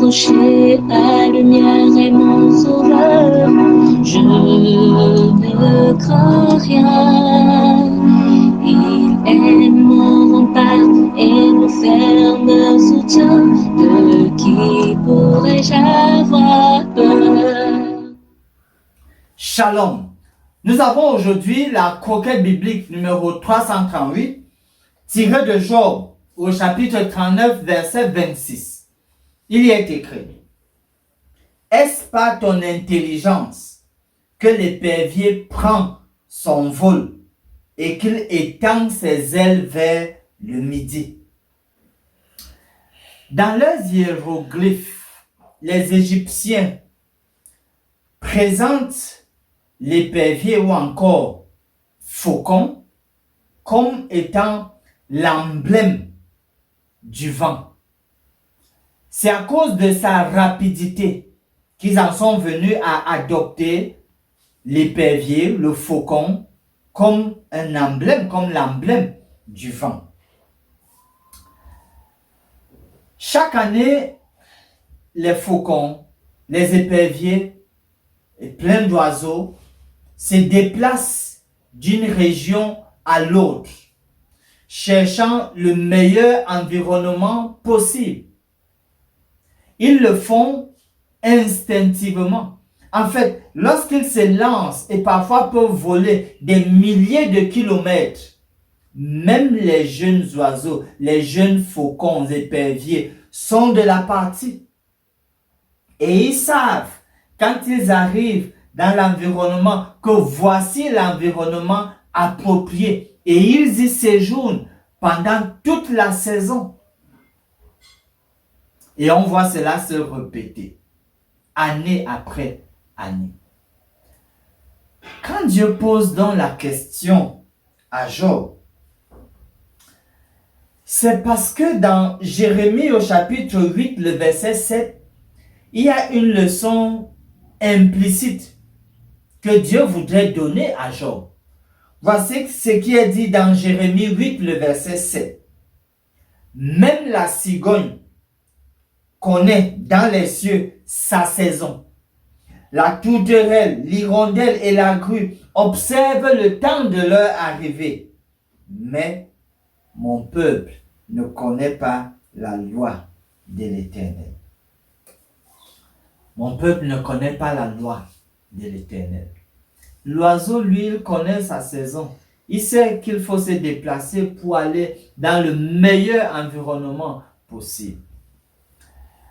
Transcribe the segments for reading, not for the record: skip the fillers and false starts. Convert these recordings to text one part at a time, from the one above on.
approcher, la lumière est mon sauveur. Je ne crains rien. Il est mon rempart et mon ferme soutien. De qui pourrais-je avoir peur? Shalom. Nous avons aujourd'hui la croquette biblique numéro 338, tirée de Job au chapitre 39, verset 26. Il y est écrit: Est-ce pas ton intelligence que l'épervier prend son vol et qu'il étend ses ailes vers le midi? Dans leurs hiéroglyphes, les Égyptiens présentent l'épervier ou encore faucon comme étant l'emblème du vent. C'est à cause de sa rapidité qu'ils en sont venus à adopter l'épervier, le faucon, comme un emblème, comme l'emblème du vent. Chaque année, les faucons, les éperviers et plein d'oiseaux se déplacent d'une région à l'autre, cherchant le meilleur environnement possible. Ils le font instinctivement. En fait, lorsqu'ils se lancent et parfois peuvent voler des milliers de kilomètres, même les jeunes oiseaux, les jeunes faucons éperviers sont de la partie. Et ils savent, quand ils arrivent dans l'environnement, que voici l'environnement approprié. Et ils y séjournent pendant toute la saison. Et on voit cela se répéter, année après année. Quand Dieu pose donc la question à Job, c'est parce que dans Jérémie au chapitre 8, le verset 7, il y a une leçon implicite que Dieu voudrait donner à Job. Voici ce qui est dit dans Jérémie 8, le verset 7. Même la cigogne connaît dans les cieux sa saison. La tourterelle, l'hirondelle et la grue observent le temps de leur arrivée. Mais mon peuple ne connaît pas la loi de l'Éternel. Mon peuple ne connaît pas la loi de l'Éternel. L'oiseau, lui, il connaît sa saison. Il sait qu'il faut se déplacer pour aller dans le meilleur environnement possible.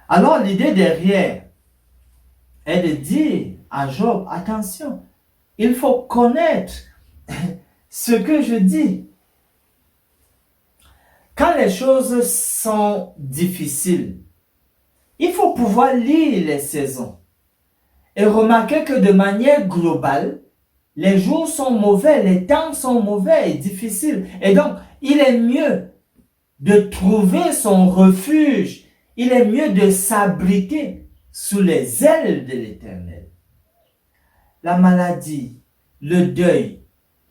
Alors, l'idée derrière est de dire à Job, attention, il faut connaître ce que je dis. Quand les choses sont difficiles, il faut pouvoir lire les saisons et remarquer que de manière globale, les jours sont mauvais, les temps sont mauvais et difficiles. Et donc, il est mieux de trouver son refuge. Il est mieux de s'abriter sous les ailes de l'Éternel. La maladie, le deuil,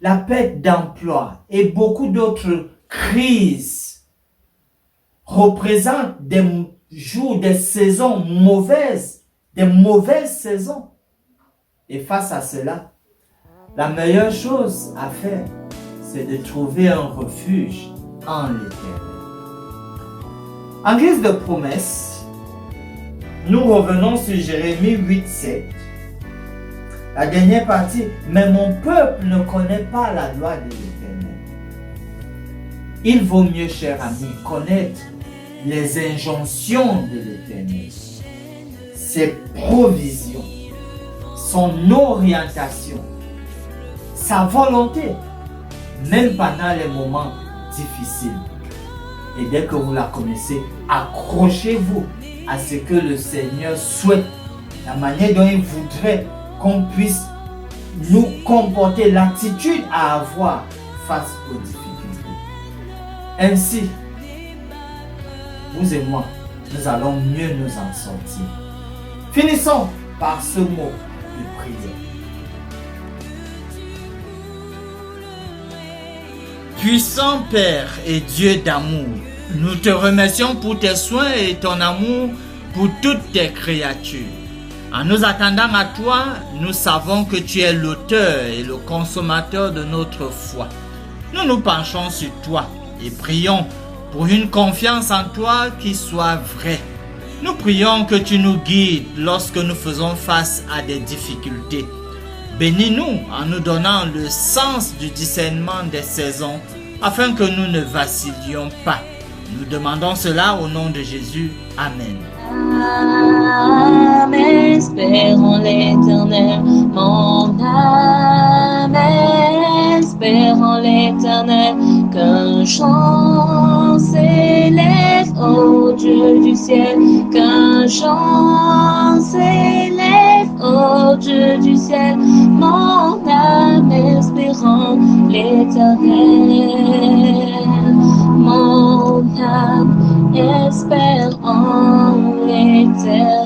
la perte d'emploi et beaucoup d'autres crises représentent des jours, des saisons mauvaises, des mauvaises saisons. Et face à cela, la meilleure chose à faire, c'est de trouver un refuge en l'Éternel. En guise de promesse, nous revenons sur Jérémie 8, 7. La dernière partie, mais mon peuple ne connaît pas la loi de l'Éternel. Il vaut mieux, cher ami, connaître les injonctions de l'Éternel, ses provisions, son orientation, sa volonté, même pendant les moments difficiles. Et dès que vous la connaissez, accrochez-vous à ce que le Seigneur souhaite, la manière dont il voudrait qu'on puisse nous comporter, l'attitude à avoir face aux difficultés. Ainsi, vous et moi, nous allons mieux nous en sortir. Finissons par ce mot de prière. Puissant Père et Dieu d'amour, nous te remercions pour tes soins et ton amour pour toutes tes créatures. En nous attendant à toi, nous savons que tu es l'auteur et le consommateur de notre foi. Nous nous penchons sur toi et prions pour une confiance en toi qui soit vraie. Nous prions que tu nous guides lorsque nous faisons face à des difficultés. Bénis-nous en nous donnant le sens du discernement des saisons afin que nous ne vacillions pas. Nous demandons cela au nom de Jésus. Amen. Âme, espère en l'Éternel, mon âme, espère en l'Éternel, qu'un chant s'élève au Dieu du ciel, qu'un chant s'élève au Dieu du ciel, mon âme, espère en l'Éternel, mon âme, espère en l'Éternel.